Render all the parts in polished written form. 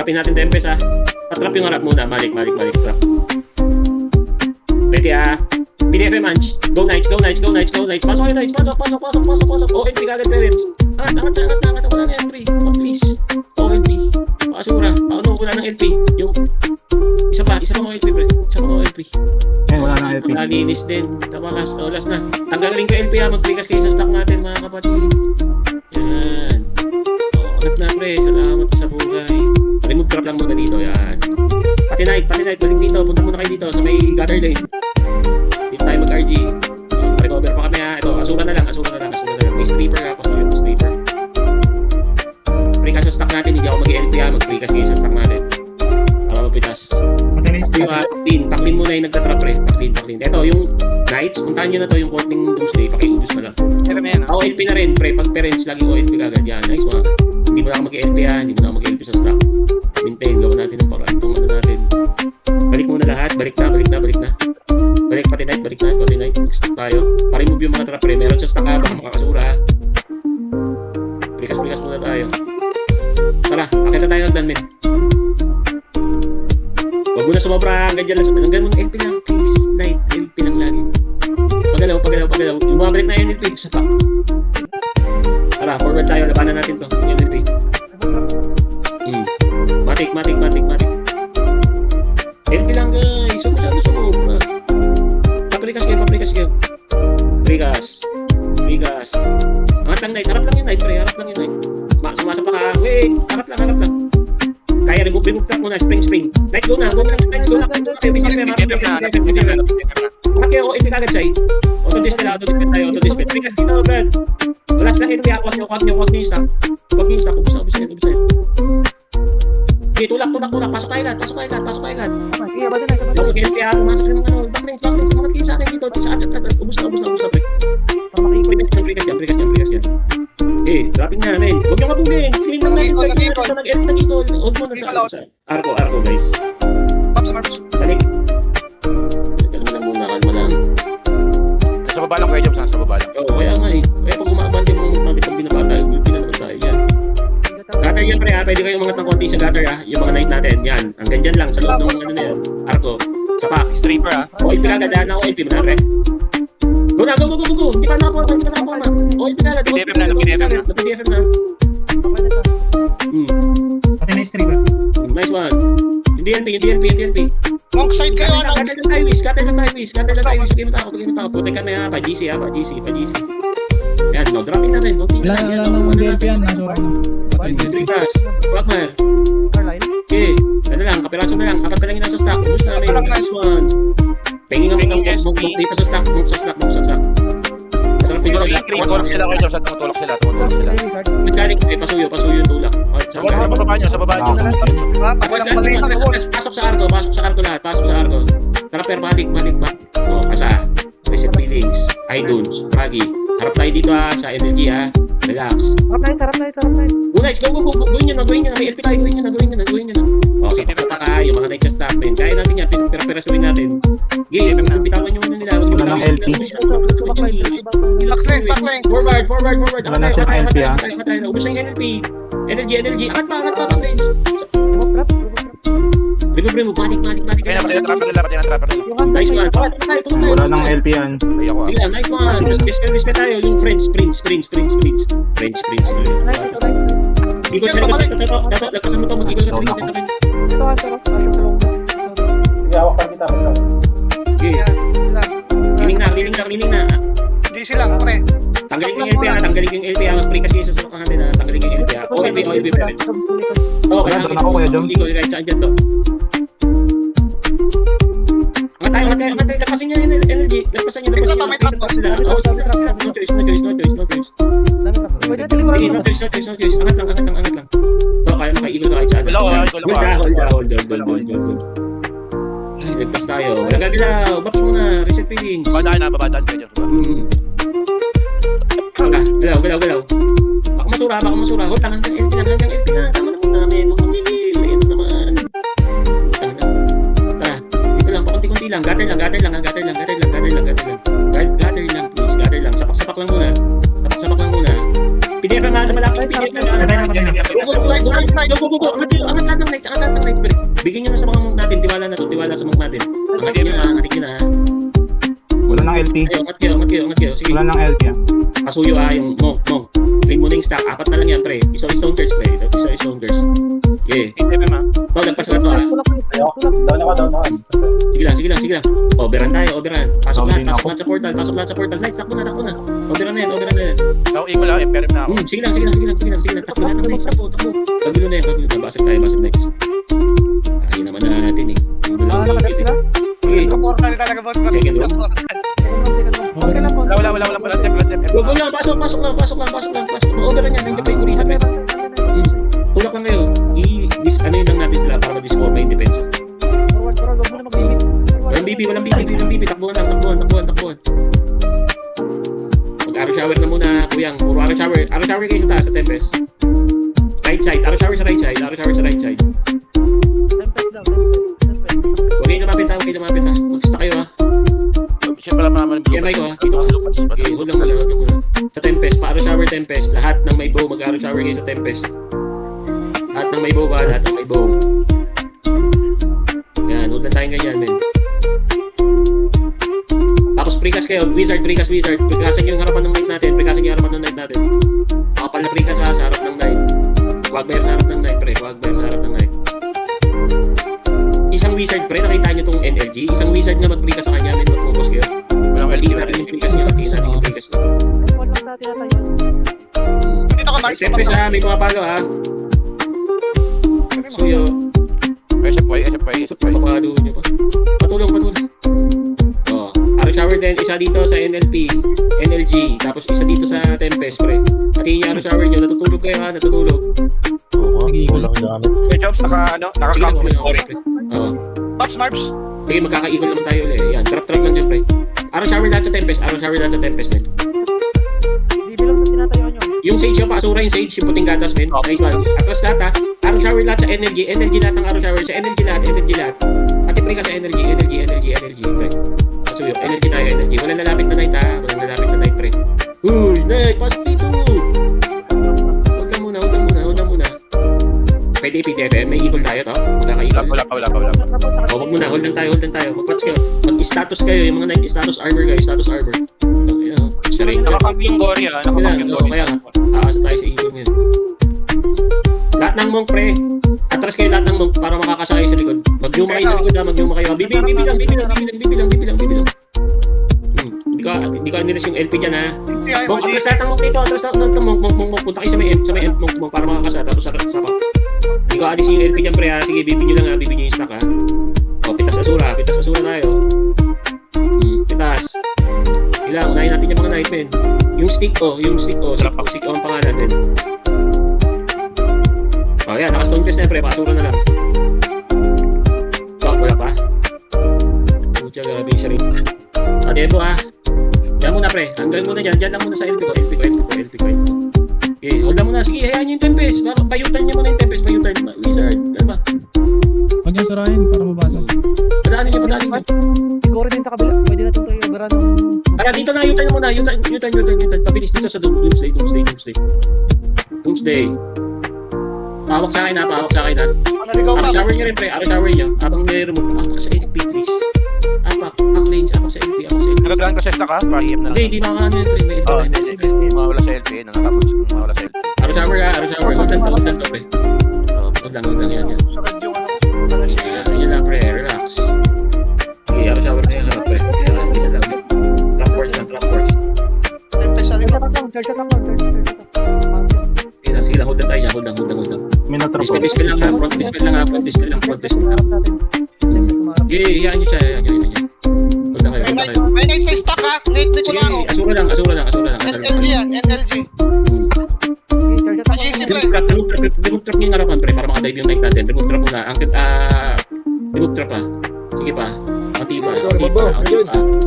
Trapin natin Tempest ha. Patrap yung harap muna. Malik. Trap. Ready ha. PDF Manch. Go Knights. Pasok kayo Knights. Pasok. ONP kagad parents. Angat. Wala na entry. Oh, please. ONP. Pakasura. Paano wala ng LP? Yung isa pa ONP pre. Wala nang LP. Nalinis din. Last na. Tanggalin ko LP ha. Mag-precast kayo sa stock natin mga kapatid. Yan. Ulit na pre. Salamat sa buhay. Remove trap lang muna dito. Yan. Pati night. Balik dito. Punta muna kayo dito sa may gutter lane. Dito tayo mag-RG. Recover pa kami ha. Ito, asura na lang. May stripper ha. Pasuyo yung stripper. Precast sa stock natin. Hindi ako mag-LP ha. Mag-precast kayo sa stock natin. Para mapitas. Taklin muna yung nagtatrap pre. Taklin. Ito, yung Knights. Puntahan nyo na to yung Courtning Doomsday. Pakiubos na lang. OLP na rin pre. Pag parents, laging OLP kagad. Yan, nice mga. Hindi mo na ako mag-LP ha. Hindi mo na ako mag-LP sa stock. Maintain. Gawin natin ang paraan. Itong ano natin. Balik muna lahat. Balik na. Balik pati night. Stop tayo. Pa-remove yung mga trap pre. Meron sa stock ha. Baka makakasura ha. Brikas muna tayo. Tara. Akita tayo ng danmin. Huwag mo na sumobra. Ganyan lang sa pinanggan mo. LP lang. Please. Night. LP lang lagi. Pagalaw. Yung bumabalik na yung LP. Isa pa. Tara. Forward tayo. Labanan natin to. Yung LP. Matik. LP lang guys. Sumobra. Paprikas kayo. Prikas. Angat lang night. Harap lang yung night pre. Sumasa pa ka. Wait. Harap lang. Kaya remove ka muna. Spring. Night go na. Night go na. Bakit ako hindi kagad siya. Auto-dispel tayo. Prikas dito Brad. Last lang ito. Huwag niyo yung stock. Ubus na. Okay, tulak. Pasok kayo lahat. Sige, ba din na. Mag-LP ha. Pumasok yung mga backlinks. Mga kill sa akin dito. Sa atin. Ubus na pre. Prikas yan. Dropping na, men. Huwag niyo kabulin. Clean lang natin. Nag-edit. Huwag mo na sa Arco, guys. Pops. Balik. Kalma lang. Sa baba lang kayo, Jobs. Sa baba lang. Oo, kaya nga eh. Kaya pag umabandin mo pang binabata, ulti na naman tayo. Yan. Gutter yan, pre ha. Pwede kayong mga konti sa gutter ha. Yung mga night natin. Yan. Ang ganyan lang. Sa loob ng ano na yan. Arco. Sapa. Stripper ha. OLP kagad ha. OLP mo na, pre. Go na. Hindi ka na po na. OLP kagad. PDFM na. PDFM na. Pati na streamer. Nice one. Hindi NP. Wrong side kayo, Gutter ng Tywis. Sige mo tako. Protect kami ha. Pa-GC. Yan, no. Dropping na rin. Wala nang LP yan. Nasura na. Prikas. Wagner. Carline. Okay. Ano lang. Kapiraso na lang. Apat ka lang yung nasa stock. Ubus namin. Nice one. Pingin ang dito sa stock. Move sa stock. Tutulak sila kayo, Jobs. Tutulak sila. Nagkaling pasuyo yung tulak. Sa baba nyo. Pasok sa arko lahat. Trapper, balik. Kasa. Reset feelings. Idols. Magi. Harap tayo dito ha. Sa energy ha. Relax. Sarap na. Guys, go. Gawin nyo na. May LP tayo. Gawin nyo na. Sa ka. Yung mga night sa staff men. Kaya natin yan. Pera-perasuin natin. Bitawan nyo muna nila. Wala nang LP. Backlink. Forward. Wala na siyang LP ha. Ubus na yung NLP. Energy. Angat pa, guys. Remove. Balik. Kaya na, pati na trapper nila. Nice one. Wala nang LP yan. Ayoko ha. Sige lang, nice one. Discount tayo. Yung French Prince. Ikot sa likod. Lagpasan mo to. Mag-ikot ka sa likod. Ito ka, sarap. Sige, hawak pa kita. Okay. Cleaning na. Hindi silang, pre. Tanggalin yung LP ha. Mag-free kasi sa sukat natin ha. Tanggalin yung LP ha. OLP parents. Wala, doon ako, Kuya Joms. Ikot kahit saan dyan to. Angat tayo. Lagpasin nyo yung energy. Lagpasin nyo. No choice. Pwede natin likuran mo. No choice. Angat lang. So, kaya makaikot na kahit saan. Hold. Lagpas tayo. Nagagalaw. Baps muna. Reset feelings. Babadaan kayo, Jobs. Galaw. Baka masura. Hold lang. Hanggang LP na. Tama naman namin. Huwag mamigil. Ito naman. Tara. Dito lang. Pakunti-kunti lang. Gutter lang. Gutter lang. Please. Gutter lang. Sapak lang muna. Hindi pa malapit. Go. Angat lahat ng night. Bigyan nyo na sa mga monk natin. Tiwala na to. Tiwala sa monk natin. Angat nyo na. Wala ng LP. Angat kayo. Sige. Wala ng LP ah. Pasuyo yung monk. Clean mo na yung stack. 4 na lang yan, pre. Isa stone curse, pre. Isa stone curse. Okay. Lagpas na to, ah. Down ako. Sige lang. Overrun tayo. Pasok lahat sa portal. Night, takbo na. Overrun na yan. Ikaw lang, pero na ako. Sige lang. Takbo lahat ng nights. Takbo. Pagilo na yan. Basag nights. Ayun naman na natin, eh. Nakagat sila? Sige. Kaportal talaga, boss. Okay lang po. Wala. Go lang. Pasok lang. Overrun yan. Nandiyan pa yung kurihan, pre. Tulak lang ngayon. Ano yun lang natin sila para ma-discover yung defense. Forward, huwag mo na mag-limit. Walang BB. Takbuhan. Mag-arrow shower na muna, kuyang. Puro arrow shower. Arrow shower kayo sa taas, sa Tempest. Right side. Arrow shower sa right side. Tempest daw, Tempest. Huwag kayo lumapit ha. Mag-stack kayo ha. Siya pala naman. EMI ko ha. Dito ka. Okay, hold lang muna. Sa Tempest, pa-arrow shower Tempest. Lahat ng may bow, mag-arrow shower kayo sa Tempest. Lahat ng may bow. Yan, hold na tayong ganyan, men. Tapos precast kayo, wizard. Precasan yung harapan ng knight natin. Makapal na precast ha, sa harap ng knight. Huwag ba sa harap ng knight, pre. Isang wizard, pre, nakita nyo tong NLG. Isang wizard nga mag-precast sa kanya, men. Mag-focus kayo. Walang LP natin yung precast niya. Huwag lang natin natayo. Dito ka, Mark. Tempest ha, may pumapalo ha. Suyo. Papalo nyo pa. Patulong. Arrow shower din, isa dito sa NLG, tapos isa dito sa Tempest, pre. At yung arrow shower nyo, natutulog kayo ha, May jobs, naka-camp. Oo. Pops, Marps. Sige, magkakaikot naman tayo ulit. Yan, trap lang dyan, pre. Arrow shower lahat sa Tempest, men. Bibilang sa tinatayo nyo. Yung sage yung pasura, yung puting gatas, men. Nice one. Atras lahat ha. Arrow shower lahat sa energy lahat ng arrow shower. Sa energy lahat. Pati pre ka sa energy, pre. Pasuyo, energy tayo. Walang lalapit na night ha. Pre. Uy, night, pasok dito. Huwag lang muna. Pwede PTFM, may equal tayo to. Magkaka-equal. Wala. Huwag muna, hold lang tayo. Mag-patch kayo. Mag-status kayo, yung mga night status armor kayo. Naka-camp yung Gory, ha? Kaya nga, taas tayo sa equal ngayon. Lahat ng monk, pre. Atras kayo lahat ng monk para makakasakay sa likod. Mag-yuma kayo sa likod ha, mag-yuma kayo. Bibi lang. Hindi ka nilis yung LP dyan ha. Monk, atras lahat ng monk dito. Atras lahat ng monk. Punta kayo sa may end monk para makakasakay. Tapos sarap. Hindi ka alis yung LP dyan, pre ha. Sige, bibi nyo lang ha. Bibi nyo yung stack ha. O, pitas asura tayo. Pitas. Ilang, unahin natin yung mga knight, men. Yung stick stick ang pangalan din. Oh, yan, naka-stone chest na, pre. Pasura na lang. Oh, wala pa. Pucha, grabe yung sharing. Debo, ha. Diyan muna, pre. Hanggang muna dyan. Diyan lang muna sa LP ko. Okay, hold lang muna. Sige, hayaan nyo yung Tempest. Payutan nyo muna yung Tempest. Wizard. Ano ba? Huwag niyang sarahin para mabasag. Padaanin nyo. Siguro din sa kabila. Pwede natin ito i-overrun. Tara, dito na. Yutan muna. Yutan. Pabilis dito sa Doomsday. Pahawak sa akin ha. Naligaw pa. Arrow shower nyo rin, pre. Habang may-remove. Apak sa LP, please. Apak sa LP. Nagaglaan ka sa stack, ha? Pa-EM na lang. Hindi makakano yun, pre. May LP. Hindi. Mawala sa LP. Nakatapos. Mawala sa LP. Arrow shower. Hold lang to, pre. Hold lang. Yan. Sa radyo, Yan lang, pre. Relax. Okay, arrow shower na yan, pre. Yan lang. Trap force. Tempest sa likod. Charge lang. Sige lang, hold lang tayo. Hold lang. May natrap ko. Dispel lang ha. Front dispel lang. Harap natin. Okay, hiyaan nyo siya. Hold lang kayo. May night sa stack, ha? Night ko lang. Asura lang. NLG yan. NLG. Charge lang. GC, pre. Remove trap nyo yung harapan, pre, para makadive yung night natin. Remove trap muna. Remove trap ha. Sige pa. Pati pa.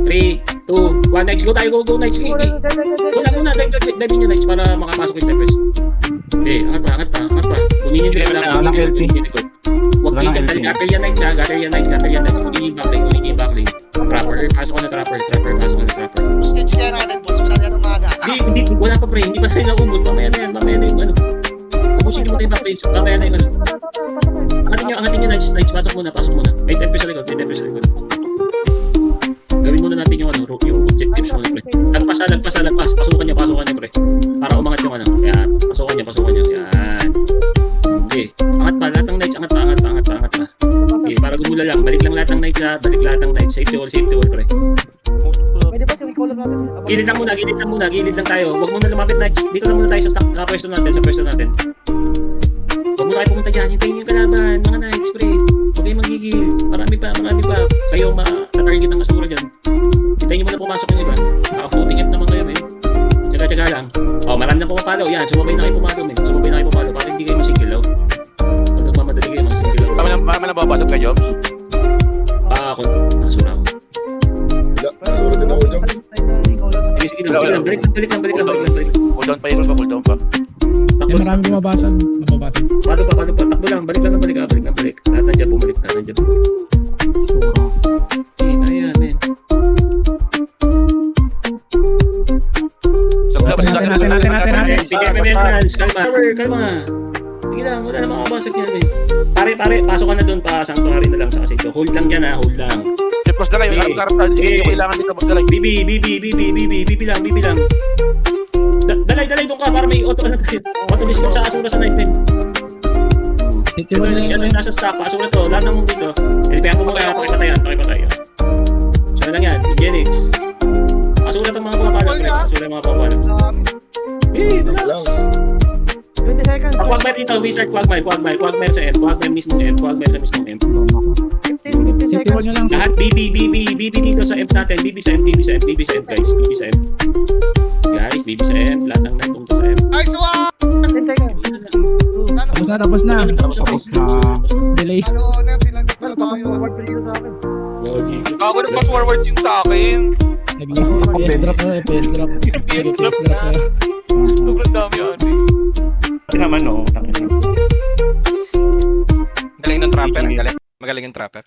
3, 2, 1, Knights. Go tayo. Go, Knights. Sige. Wala muna. Dive nyo, Knights, para makapasok yung Tempest. Okay, angat pa. Kunin nyo Walang LP. Huwag kayo gantal. Gather yan, Knights ha. Gather yan, Knights. Kunin yung backline. Trapper. Pasok ko na trapper. Stage kaya natin, boss. Masyado yan ang maaga. Hindi, wala pa pre, hindi pa tayo naubos. Mamaya na yung ano. Ubusin mo tayo back range, mamaya na yung ano. Angatin nyo, Knights, pasok muna. May temper sa likod. Gawin muna natin yung ano, yung objectives muna pre. Lagpas. Pasukan nyo pre. Para umangat yung ano. Yan, pasukan nyo. Yan. Okay. Angat pa, lahat ng Knights, angat pa. Okay, para gumula lang. Balik lang lahat ng Knights. Safety wall pre. Pwede ba si Wicolor natin? Gilid lang tayo. Huwag muna lumapit Knights. Dito lang muna tayo sa pwesto natin. Huwag muna kayo pumunta dyan. Hintayin yung kalaban, mga Knights, pre. Huwag kayong magigil. Marami pa. Kayo tatarget ang asura dyan. Hintayin nyo muna pumasok yung iba. Naka-floating F naman kayo, men. Tsaga lang. Marami na pumapalo. Yan, sumabay na kayo pumalo, men. Para hindi kayo masinggil, Huwag nagmamadali kayo, masinggil, Marami na babasok kayo, Jobs? Ako, nasura ako. Nasura din ako dyan. Sige lang. Balik lang. Cooldown pa. Eh, marami bumabasag. Nababasag. Paano pa? Takbo lang. Balik lang. Lahat nandiyan, bumalik. Kaya, men. Natin. Sige, maintenance. Kalma. Sige lang, wala na makabasag yan, men. Pare, pasok ka na doon pa. Sanctuary na lang sa kasi. Hold lang dyan, hold lang. Tapos na kayo, hindi nyo kailangan dito. BB lang. Dalay doon ka para may auto discount sa asura sa night, men. City wall na Ano yun. nasa stock, pasok na to, lahat ng dito. Kaya po kaya pakipatayan. Saan lang yan, Genix. Pasok na itong mga pumapalap. Relax. 20 seconds. Quagmire dito, wizard, Quagmire sa M, Quagmire mismo M. 15 City wall seconds. nyo lang. Lahat BB dito sa M natin, BB sa M guys, Guys, BB sa M, lahat ng night punta sa M. Nice one! 10 seconds. Tapos na. Tapos na. Delay. Forward pa dito sa akin. Ako na pa-forward yung sa akin. FPS drop na. FPS drop na. Sobrang dami yan. Ito naman, no? Tangin na. Galing ng trapper, magaling yung trapper.